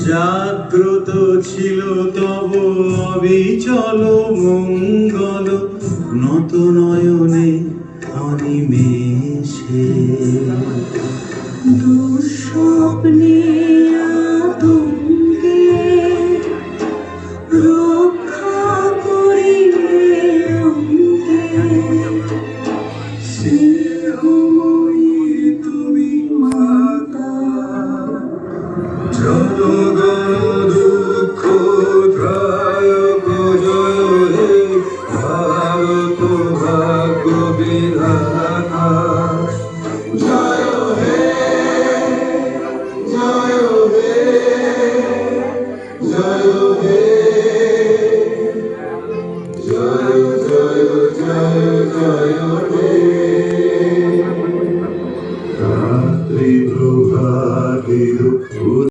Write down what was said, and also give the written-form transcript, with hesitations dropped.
জাগ্রত ছিল তব অবিচল মঙ্গল নত নয়নে অনিমেষে দুঃস্বপ্নে আতঙ্কে রক্ষা করিবে অন্তে স্নেহময়ী তুমি মাতা জনগণ দুঃখ ত্রায়ক জয় হে ভারত ভাগ্য বিধাতা জয় হে জয় হে জয় হে জয় জয় জয় জয়